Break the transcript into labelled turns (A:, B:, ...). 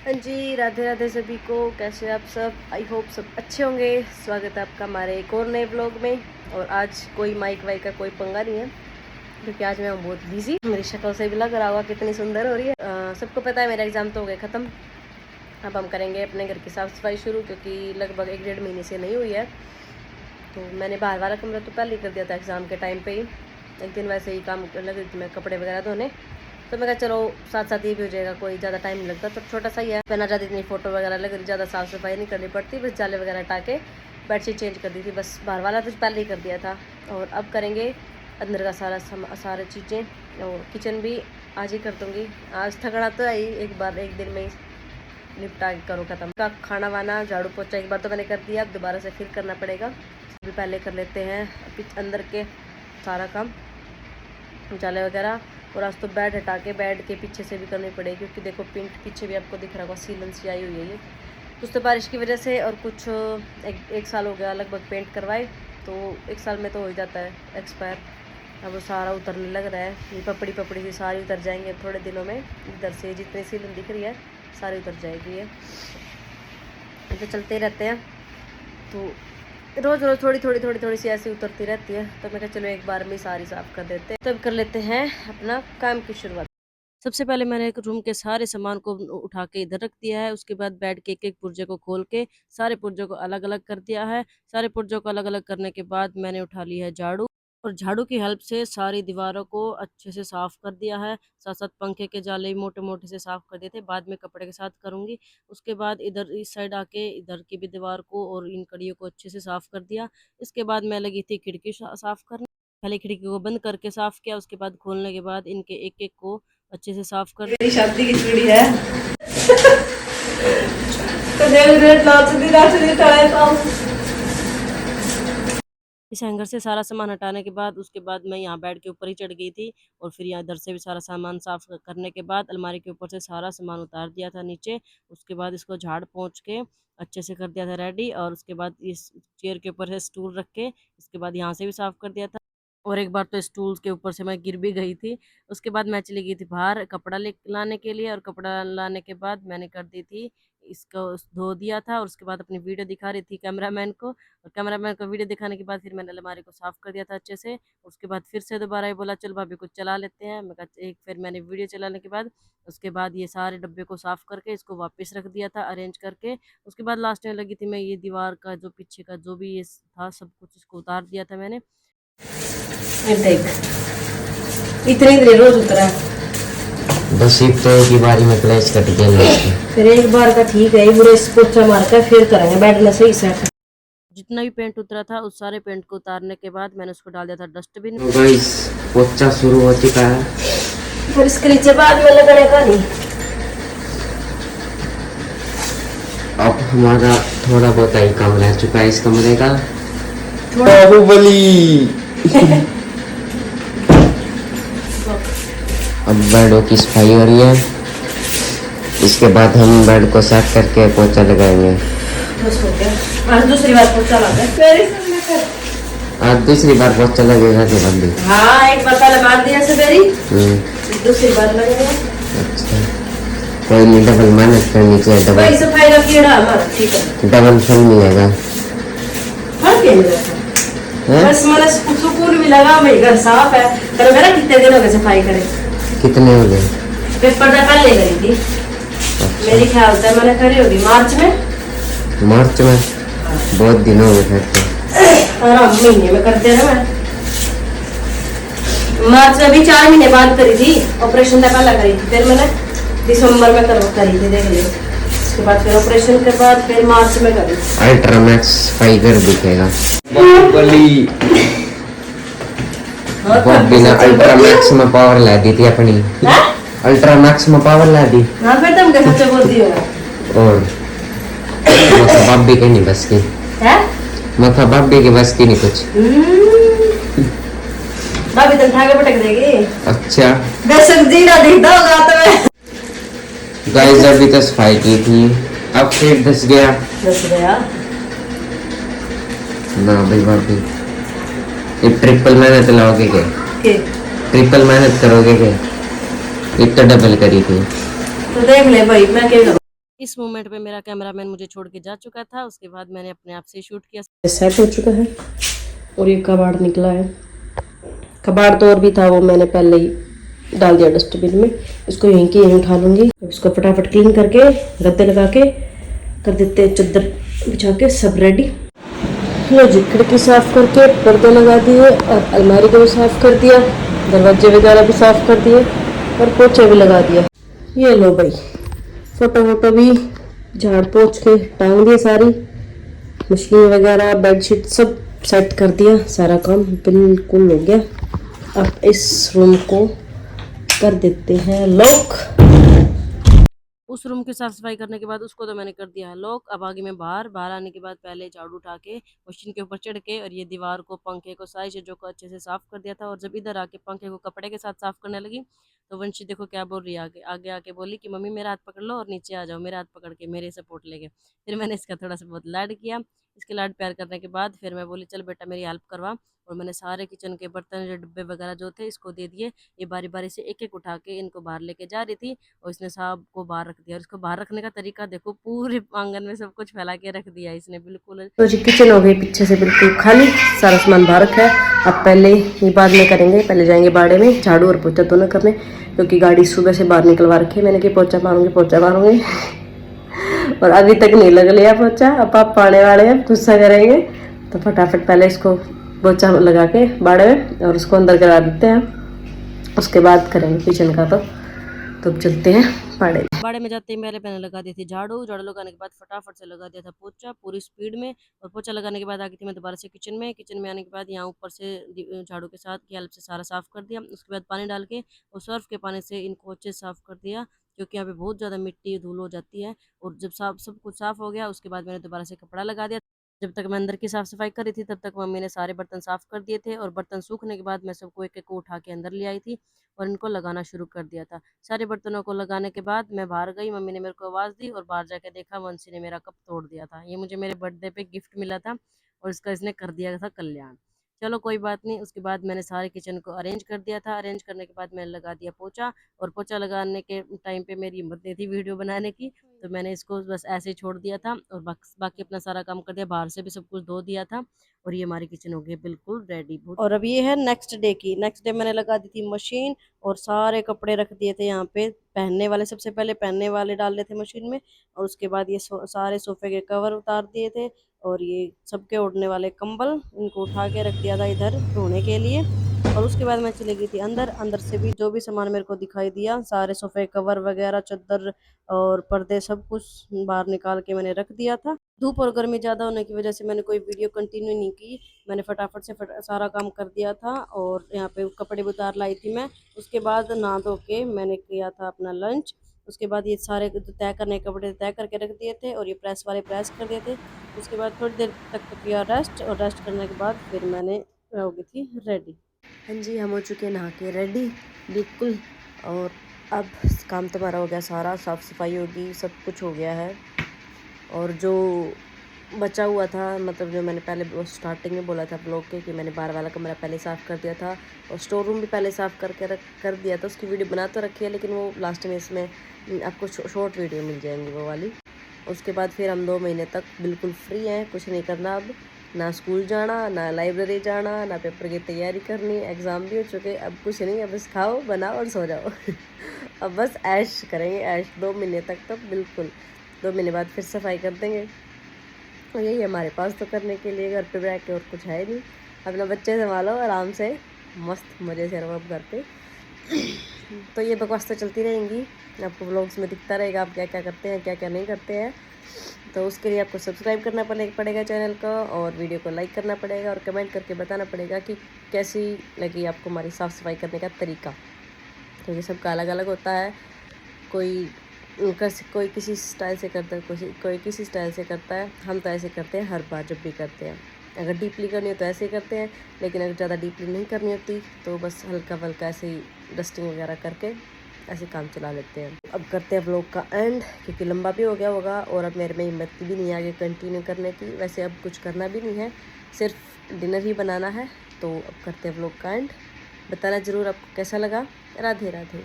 A: हाँ जी, राधे राधे सभी को। कैसे आप सब? आई होप सब अच्छे होंगे। स्वागत है आपका हमारे एक और नए ब्लॉग में। और आज कोई माइक वाइक का कोई पंगा नहीं है, क्योंकि आज मैं हूँ बहुत बिजी। मेरी शक्ल से भी लग रहा होगा कितनी सुंदर हो रही है। सबको पता है मेरा एग्ज़ाम तो हो गया ख़त्म। अब हम करेंगे अपने घर की साफ़ सफाई शुरू, क्योंकि लगभग 1-1.5 महीने से नहीं हुई है। तो मैंने बाहर वाला कमरा तो पहले ही कर दिया था एग्ज़ाम के टाइम पर ही। एक दिन वैसे ही काम लग रही थी मैं कपड़े वगैरह धोने, तो मैं कहा चलो साथ साथ ये भी हो जाएगा, कोई ज़्यादा टाइम नहीं लगता। तो छोटा सा ही है, पहना ज़्यादा इतनी फ़ोटो वगैरह लग रही, ज़्यादा साफ़ सफाई नहीं करनी पड़ती। बस जाले वगैरह हटा के बेडशीट चेंज कर दी थी, बस बाहर वाला तो पहले ही कर दिया था। और अब करेंगे अंदर का सारी चीज़ें, और किचन भी आज ही कर दूँगी। आज थकड़ा तो है ही, एक बार एक दिन में ही निपटा के करो ख़त्म का। खाना वाना झाड़ू पोछा एक बार तो मैंने कर दिया, अब दोबारा से फिर करना पड़ेगा। अभी पहले कर लेते हैं अंदर के सारा काम, जाले वगैरह। और आज तो बेड हटा के बेड के पीछे से भी करनी पड़ेगी, क्योंकि देखो पिंक पीछे भी आपको दिख रहा होगा, सीलन सी आई हुई है ये। कुछ तो बारिश की वजह से, और कुछ एक साल हो गया लगभग पेंट करवाए, तो 1 साल में तो हो ही जाता है एक्सपायर। अब वो सारा उतरने लग रहा है, ये पपड़ी सी सारी उतर जाएंगे थोड़े दिनों में। इधर से जितनी सीलन दिख रही है सारी उतर जाएगी ये। तो चलते रहते हैं, तो रोज़ रोज़ थोड़ी सी ऐसी उतरती रहती है। तो मैं कहा चलो एक बार में सारी साफ़ कर देते हैं। तब कर लेते हैं अपना काम की शुरुआत। सबसे पहले मैंने एक रूम के सारे सामान को उठा के इधर रख दिया है। उसके बाद बेड के एक पुर्जे को खोल के सारे पुर्जों को अलग अलग कर दिया है। सारे पुर्जों को अलग अलग करने के बाद मैंने उठा ली है झाड़ू, और झाड़ू की हेल्प से सारी दीवारों को अच्छे से साफ़ कर दिया है। साथ साथ पंखे के जाले मोटे मोटे से साफ़ कर दिए थे, बाद में कपड़े के साथ करूँगी। उसके बाद इधर इस साइड आके इधर की भी दीवार को और इन कड़ियों को अच्छे से साफ़ कर दिया। इसके बाद मैं लगी थी खिड़की साफ़ करने। पहले खिड़की को बंद करके साफ़ किया, उसके बाद खोलने के बाद इनके एक एक को अच्छे से साफ़ कर। मेरी शादी की चूड़ी है इस हैंगर से सारा सामान हटाने के बाद उसके बाद मैं यहाँ बेड के ऊपर ही चढ़ गई थी। और फिर यहाँ इधर से भी सारा सामान साफ करने के बाद अलमारी के ऊपर से सारा सामान उतार दिया था नीचे। उसके बाद इसको झाड़ पोंछ के अच्छे से कर दिया था रेडी। और उसके बाद इस चेयर के ऊपर से स्टूल रख के इसके बाद यहाँ से भी साफ कर दिया था। और एक बार तो स्टूल के ऊपर से मैं गिर भी गई थी। उसके बाद मैं चली गई थी बाहर कपड़ा लाने के लिए, और कपड़ा लाने के बाद मैंने कर दी थी इसको धो दिया था। और उसके बाद अपनी वीडियो दिखा रही थी कैमरामैन को, और कैमरामैन को वीडियो दिखाने के बाद फिर मैंने अलमारी को साफ़ कर दिया था अच्छे से। उसके बाद फिर से दोबारा ये बोला चल भाभी कुछ चला लेते हैं। मैं कहा एक, फिर मैंने वीडियो चलाने के बाद उसके बाद ये सारे डब्बे को साफ़ करके इसको वापस रख दिया था अरेंज करके। उसके बाद लास्ट में लगी थी मैं ये दीवार का जो पीछे का जो भी ये था सब कुछ इसको उतार दिया था मैंने। इतने इतने रोज उतरा
B: बस एक तो एक ही बारी में क्लैश कट गया।
A: फिर एक बार का ठीक है, पूरे पोछा मार कर फिर करेंगे बैठना सही सेट। जितना भी पेंट उतरा था उस सारे पेंट को उतारने के बाद मैंने उसको डाल दिया था डस्टबिन में।
B: तो गाइस पोछा शुरू हो चुका है,
A: फिर इसके नीचे बाद में लगाने का नहीं।
B: अब हमारा थोड़ा बहुत ही काम रह चुका है इस कमरे का। बाहुबली अब बेडों की सफाई हो रही है। इसके बाद हम बेड को साफ करके पोछा लगाएंगे।
A: बस हो गया, आज दूसरी बार पोछा लगा।
B: आज दूसरी बार पोछा लगेगा कि बंदी?
A: हाँ, एक बार पहले मार दिया सवेरी, दूसरी बार लगेगा।
B: अच्छा, कोई नहीं, डबल मेहनत करनी चाहिए। डबल
A: सफाई का कीड़ा हमारा ठीक है,
B: डबल फल मिलेगा।
A: बस मैंने सुकून भी लगा, मेरे घर साफ है। पर मेरा कितने दिन हो गए सफाई करे?
B: कितने हो गए?
A: पेपर तो पहले करी थी।
B: अच्छा।
A: मेरी ख्याल से मैंने करी होगी मार्च में।
B: मार्च में? बहुत दिन हो गए फिर तो।
A: आराम महीने में करते रहे मैं। मार्च में भी 4 महीने बाद करी थी, ऑपरेशन से पहले करी थी। फिर मैंने दिसंबर में करी थी, देख लियो। उसके बाद फिर ऑपरेशन के बाद फिर मार्च में करी।
B: अल्ट्रामैक्स फाइबर दिखेगा। बाहुबली बॉबी ने अल्ट्रामैक्स में पावर ला दी थी अपनी। अल्ट्रामैक्स में पावर ला दी।
A: हाँ फिर तुम क्या सच्चा बोलती हो?
B: और मतलब बॉबी के नहीं बस की है, मतलब बॉबी के बस की नहीं कुछ।
A: भाभी तो उठा के पटक देगी।
B: अच्छा,
A: दर्शक जी ना दिखता होगा तो।
B: गाइस अभी तो सफाई की थी, अब फिर दस गया ना भाई। बॉबी ये ट्रिपल मेहनत लाओगे क्या? ट्रिपल मेहनत करोगे क्या? एक तो डबल करी थी।
A: तो देख ले भाई मैं क्या करूं। इस मोमेंट पे मेरा कैमरामैन मुझे छोड़ के जा चुका था, उसके बाद मैंने अपने आप से शूट किया। सेट हो चुका है और ये कबाड़ निकला है। कबाड़ तो और भी था, वो मैंने पहले ही डाल दिया डस्टबिन में। इसको यहीं की यहीं उठा लूँगी। इसको फटाफट क्लीन करके गद्दे लगा के कर देते हैं, चद्दर बिछा के सब रेडी। लो जी, खिड़की साफ करके पर्दे लगा दिए और अलमारी को भी साफ कर दिया, दरवाजे वगैरह भी साफ कर दिए और पोछा भी लगा दिया। ये लो भाई, फोटो वोटो भी झाड़ पोछ के टांग दिए सारी, मशीन वगैरह बेडशीट सब सेट कर दिया, सारा काम बिल्कुल हो गया। अब इस रूम को कर देते हैं लॉक। उस रूम की साफ सफाई करने के बाद उसको तो मैंने कर दिया है लॉक। अब आगे मैं बाहर आने के बाद पहले झाड़ू उठा के मशीन के ऊपर चढ़ के और ये दीवार को, पंखे को, सारी चीज़ों को अच्छे से साफ कर दिया था। और जब इधर आके पंखे को कपड़े के साथ साफ करने लगी तो वंशी देखो क्या बोल रही है, आगे आगे आके बोली कि मम्मी मेरा हाथ पकड़ लो और नीचे आ जाओ, मेरा हाथ पकड़ के मेरे सपोर्ट लेके। फिर मैंने इसका थोड़ा सा बहुत लाड किया। इसके लाड प्यार करने के बाद फिर मैं बोली चल बेटा मेरी हेल्प करवा, और मैंने सारे किचन के बर्तन, जो डिब्बे वगैरह जो थे, इसको दे दिए। ये बारी बारी से एक एक उठा के इनको बाहर लेके जा रही थी और इसने सब को बाहर रख दिया। और इसको बाहर रखने का तरीका देखो, पूरे आंगन में सब कुछ फैला के रख दिया इसने बिल्कुल। तो जी किचन हो गई पीछे से बिल्कुल खाली, सारा सामान बाहर रखा है। अब पहले ये बाद में करेंगे, पहले जाएंगे बाड़े में झाड़ू और पोछा दोनों करने, क्योंकि गाड़ी सुबह से बाहर निकलवा रखी है मैंने कि पोछा मारूंगी और अभी तक नहीं लग लिया पोछा। अब आप पाने वाले हैं, गुस्सा करेंगे, तो फटाफट पहले इसको पोछा लगा के बाड़े में और उसको अंदर करा देते हैं, उसके बाद करेंगे किचन का। तो चलते हैं बाड़े में जाते ही मैंने लगा दी थी झाड़ू लगाने के बाद फटाफट से लगा दिया था पोछा पूरी स्पीड में। और पोछा लगाने के बाद आ गई थी मैं दोबारा से किचन में आने के बाद यहाँ ऊपर से झाड़ू के साथ की हेल्प से सारा साफ कर दिया। उसके बाद पानी डाल के और सर्फ के पानी से इनको अच्छे से साफ कर दिया, क्योंकि यहाँ पे बहुत ज़्यादा मिट्टी धूल हो जाती है। और जब सब कुछ साफ हो गया उसके बाद मैंने दोबारा से कपड़ा लगा दिया। जब तक मैं अंदर की साफ सफाई कर रही थी तब तक मम्मी ने सारे बर्तन साफ कर दिए थे, और बर्तन सूखने के बाद मैं सबको एक एक को उठा के अंदर ले आई थी और इनको लगाना शुरू कर दिया था। सारे बर्तनों को लगाने के बाद मैं बाहर गई, मम्मी ने मेरे को आवाज़ दी और बाहर जाके देखा वंशी ने मेरा कप तोड़ दिया था। ये मुझे मेरे बर्थडे पे गिफ्ट मिला था और इसका इसने कर दिया था कल्याण। चलो कोई बात नहीं। उसके बाद मैंने सारे किचन को अरेंज कर दिया था। अरेंज करने के बाद मैंने लगा दिया पोछा, और पोछा लगाने के टाइम पे मेरी हिम्मत नहीं थी वीडियो बनाने की, तो मैंने इसको बस ऐसे ही छोड़ दिया था और बाकी अपना सारा काम कर दिया। बाहर से भी सब कुछ धो दिया था और ये हमारी किचन हो गई बिल्कुल रेडी। और अब ये है नेक्स्ट डे मैंने लगा दी थी मशीन और सारे कपड़े रख दिए थे यहाँ पे पहनने वाले। सबसे पहले पहनने वाले डाल रहे थे मशीन में, और उसके बाद ये सारे सोफे के कवर उतार दिए थे, और ये सबके ओढ़ने वाले कंबल इनको उठा के रख दिया था इधर धोने के लिए। और उसके बाद मैं चली गई थी अंदर से भी जो भी सामान मेरे को दिखाई दिया, सारे सोफे कवर वगैरह, चादर और पर्दे, सब कुछ बाहर निकाल के मैंने रख दिया था। धूप और गर्मी ज़्यादा होने की वजह से मैंने कोई वीडियो कंटिन्यू नहीं की। मैंने फटाफट से सारा काम कर दिया था और यहाँ पे कपड़े भी उतार लाई थी मैं। उसके बाद नहा धो के मैंने किया था अपना लंच। उसके बाद ये सारे तय करने के कपड़े तय करके रख दिए थे और ये प्रेस वाले प्रेस कर दिए थे। उसके बाद थोड़ी देर तक किया रेस्ट, और रेस्ट करने के बाद फिर मैंने हो गई थी रेडी। हाँ जी, हम हो चुके हैं नहा के रेडी बिल्कुल। और अब काम तो हमारा हो गया सारा, साफ़ सफाई होगी, सब कुछ हो गया है। और जो बचा हुआ था, मतलब जो मैंने पहले स्टार्टिंग में बोला था ब्लॉग के कि मैंने बाहर वाला कमरा पहले साफ़ कर दिया था और स्टोर रूम भी पहले साफ़ कर दिया था, उसकी वीडियो बना तो रखी है, लेकिन वो लास्ट में इसमें आपको शॉर्ट वीडियो मिल जाएंगी वो वाली। उसके बाद फिर हम 2 महीने तक बिल्कुल फ्री हैं, कुछ नहीं करना अब, ना स्कूल जाना, ना लाइब्रेरी जाना, ना पेपर की तैयारी करनी, एग्ज़ाम भी हो चुके, अब कुछ नहीं, अब बस खाओ बनाओ और सो जाओ अब बस ऐश करेंगे, ऐश 2 महीने तक तो बिल्कुल। 2 महीने बाद फिर सफाई कर देंगे, और यही हमारे पास तो करने के लिए घर पे बैठ के और कुछ है नहीं। अपना बच्चे संभालो आराम से, मस्त मज़े से रहो अब घर पे तो ये बकवास तो चलती रहेंगी, आपको व्लॉग्स में दिखता रहेगा आप क्या क्या करते हैं, क्या क्या नहीं करते हैं। तो उसके लिए आपको सब्सक्राइब करना पड़ेगा चैनल को, और वीडियो को लाइक करना पड़ेगा, और कमेंट करके बताना पड़ेगा कि कैसी लगी आपको हमारी साफ़ सफाई करने का तरीका, क्योंकि सबका अलग अलग होता है। कोई किसी स्टाइल से करता है, कोई किसी स्टाइल से करता है। हम तो ऐसे करते हैं हर बार जब भी करते हैं। अगर डीपली करनी हो तो ऐसे ही करते हैं, लेकिन अगर ज़्यादा डीपली नहीं करनी होती तो बस हल्का फल्का ऐसे ही डस्टिंग वगैरह करके ऐसे काम चला लेते हैं। अब करते हैं व्लॉग का एंड, क्योंकि लंबा भी हो गया होगा और अब मेरे में हिम्मत भी नहीं है आगे कंटिन्यू करने की। वैसे अब कुछ करना भी नहीं है, सिर्फ डिनर ही बनाना है। तो अब करते हैं व्लॉग का एंड। बताना ज़रूर आपको कैसा लगा। राधे राधे।